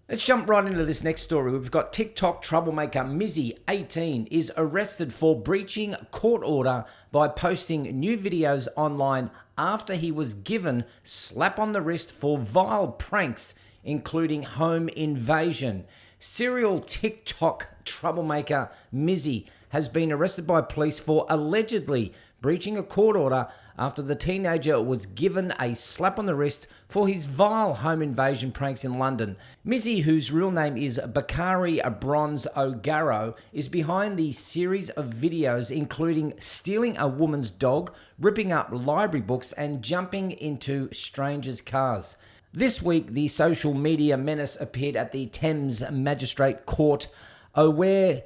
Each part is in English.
Let's jump right into this next story. We've got TikTok troublemaker Mizzy, 18, is arrested for breaching court order by posting new videos online after he was given slap on the wrist for vile pranks, including home invasion. Serial TikTok troublemaker Mizzy has been arrested by police for allegedly breaching a court order after the teenager was given a slap on the wrist for his vile home invasion pranks in London. Mizzy, whose real name is Bakari Bronze O'Garrow, is behind the series of videos including stealing a woman's dog, ripping up library books, and jumping into strangers' cars. This week, the social media menace appeared at the Thames Magistrate Court, where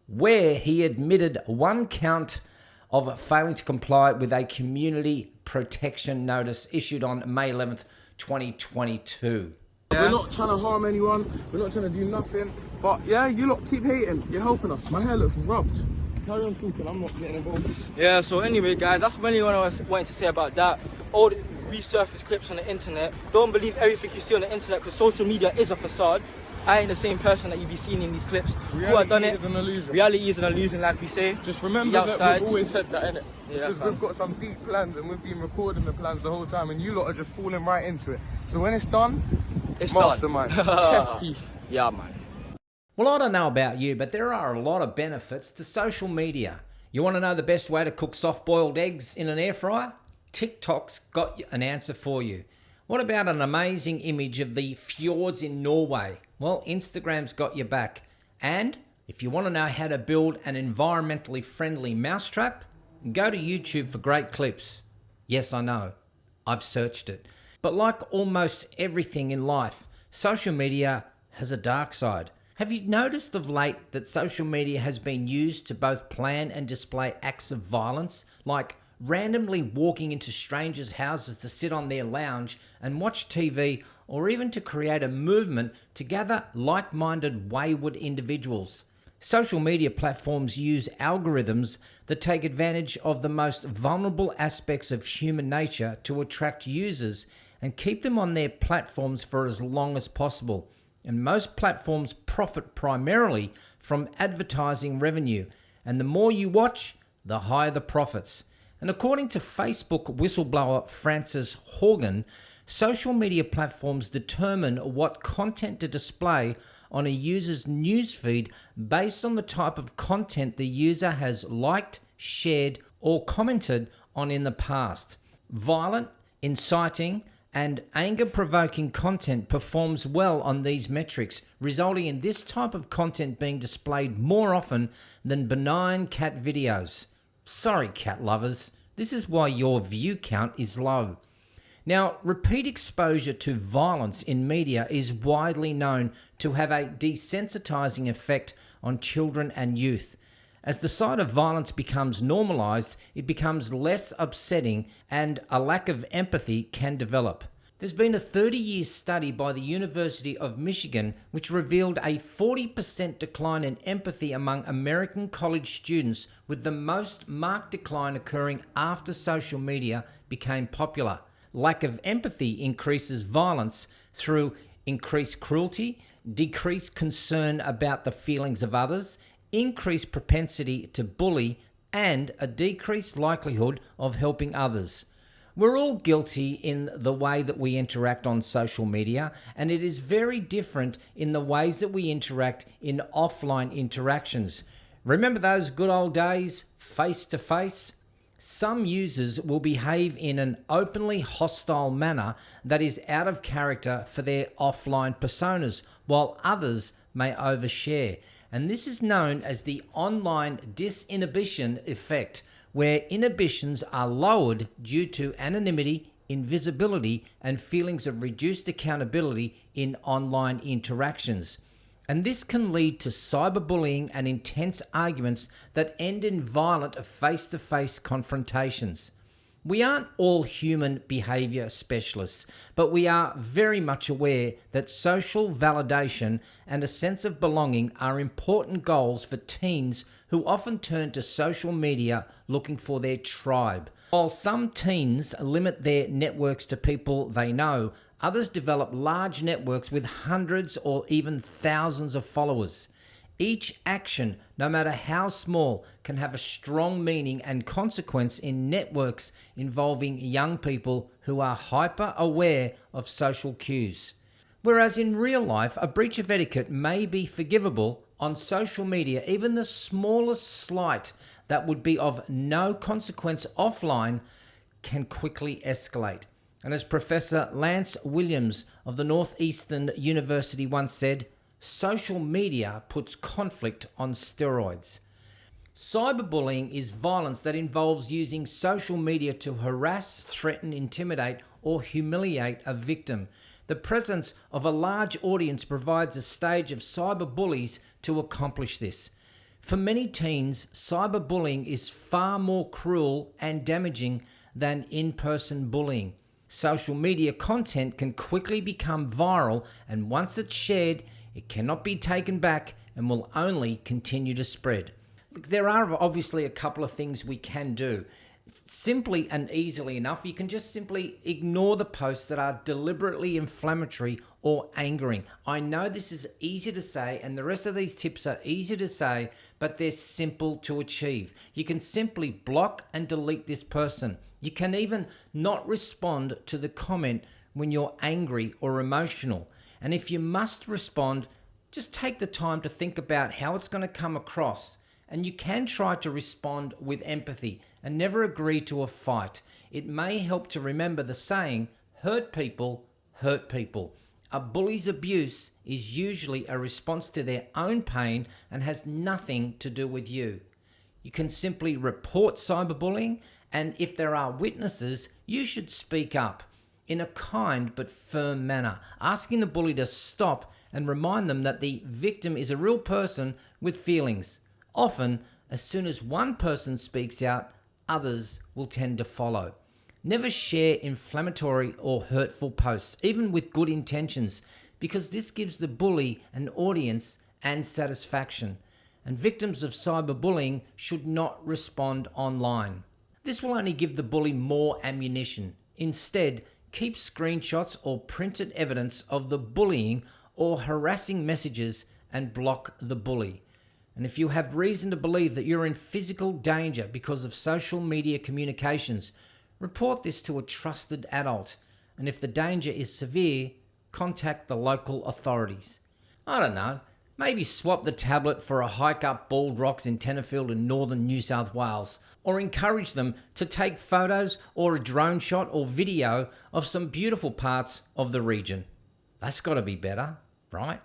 he admitted one count of failing to comply with a community protection notice issued on May 11th, 2022. Yeah. We're not trying to harm anyone, we're not trying to do nothing, but yeah, you lot keep hating, you're helping us. My hair looks rubbed. Carry on talking, I'm not getting involved. Yeah, so anyway guys, that's mainly what I was wanting to say about that. All the resurfaced clips on the internet. Don't believe everything you see on the internet, because social media is a facade. I ain't the same person that you be seeing in these clips. Reality is an illusion. Reality is an illusion, like we say. Just remember that we've always said that, innit? Yeah, because we've got some deep plans and we've been recording the plans the whole time, and you lot are just falling right into it. So when it's done, it's mastermind. Chess piece. Yeah, man. Well, I don't know about you, but there are a lot of benefits to social media. You want to know the best way to cook soft-boiled eggs in an air fryer? TikTok's got an answer for you. What about an amazing image of the fjords in Norway? Well, Instagram's got your back. And if you want to know how to build an environmentally friendly mousetrap, go to YouTube for great clips. Yes, I know. I've searched it. But like almost everything in life, social media has a dark side. Have you noticed of late that social media has been used to both plan and display acts of violence, like randomly walking into strangers' houses to sit on their lounge and watch TV, or even to create a movement to gather like-minded wayward individuals? Social media platforms use algorithms that take advantage of the most vulnerable aspects of human nature to attract users and keep them on their platforms for as long as possible. And most platforms profit primarily from advertising revenue, and the more you watch, the higher the profits. And according to Facebook whistleblower Frances Horgan, social media platforms determine what content to display on a user's newsfeed based on the type of content the user has liked, shared, or commented on in the past. Violent, inciting, and anger-provoking content performs well on these metrics, resulting in this type of content being displayed more often than benign cat videos. Sorry, cat lovers, this is why your view count is low. Now, repeat exposure to violence in media is widely known to have a desensitizing effect on children and youth. As the sight of violence becomes normalized, it becomes less upsetting and a lack of empathy can develop. There's been a 30-year study by the University of Michigan which revealed a 40% decline in empathy among American college students, with the most marked decline occurring after social media became popular. Lack of empathy increases violence through increased cruelty, decreased concern about the feelings of others, increased propensity to bully, and a decreased likelihood of helping others. We're all guilty in the way that we interact on social media, and it is very different in the ways that we interact in offline interactions. Remember those good old days, face to face? Some users will behave in an openly hostile manner that is out of character for their offline personas, while others may overshare. And this is known as the online disinhibition effect, where inhibitions are lowered due to anonymity, invisibility, and feelings of reduced accountability in online interactions. And this can lead to cyberbullying and intense arguments that end in violent face-to-face confrontations. We aren't all human behavior specialists, but we are very much aware that social validation and a sense of belonging are important goals for teens who often turn to social media looking for their tribe. While some teens limit their networks to people they know, Others develop large networks with hundreds or even thousands of followers. Each action, no matter how small, can have a strong meaning and consequence in networks involving young people who are hyper aware of social cues. Whereas in real life, a breach of etiquette may be forgivable, on social media, even the smallest slight that would be of no consequence offline can quickly escalate. And as Professor Lance Williams of the Northeastern University once said, social media puts conflict on steroids. Cyberbullying is violence that involves using social media to harass, threaten, intimidate, or humiliate a victim. The presence of a large audience provides a stage of cyberbullies to accomplish this. For many teens, cyberbullying is far more cruel and damaging than in-person bullying. Social media content can quickly become viral, and once it's shared, it cannot be taken back and will only continue to spread. Look, there are obviously a couple of things we can do. Simply and easily enough, you can just simply ignore the posts that are deliberately inflammatory or angering. I know this is easy to say, and the rest of these tips are easy to say, but they're simple to achieve. You can simply block and delete this person. You can even not respond to the comment when you're angry or emotional. And if you must respond, just take the time to think about how it's going to come across. And you can try to respond with empathy and never agree to a fight. It may help to remember the saying, hurt people hurt people. A bully's abuse is usually a response to their own pain and has nothing to do with you. You can simply report cyberbullying, and if there are witnesses, you should speak up in a kind but firm manner, asking the bully to stop and remind them that the victim is a real person with feelings. Often, as soon as one person speaks out, others will tend to follow. Never share inflammatory or hurtful posts, even with good intentions, because this gives the bully an audience and satisfaction. And victims of cyberbullying should not respond online. This will only give the bully more ammunition. Instead, keep screenshots or printed evidence of the bullying or harassing messages and block the bully. And if you have reason to believe that you're in physical danger because of social media communications, report this to a trusted adult. And if the danger is severe, contact the local authorities. I don't know, maybe swap the tablet for a hike up bald rocks in Tenterfield in northern New South Wales, or encourage them to take photos or a drone shot or video of some beautiful parts of the region. That's got to be better, right?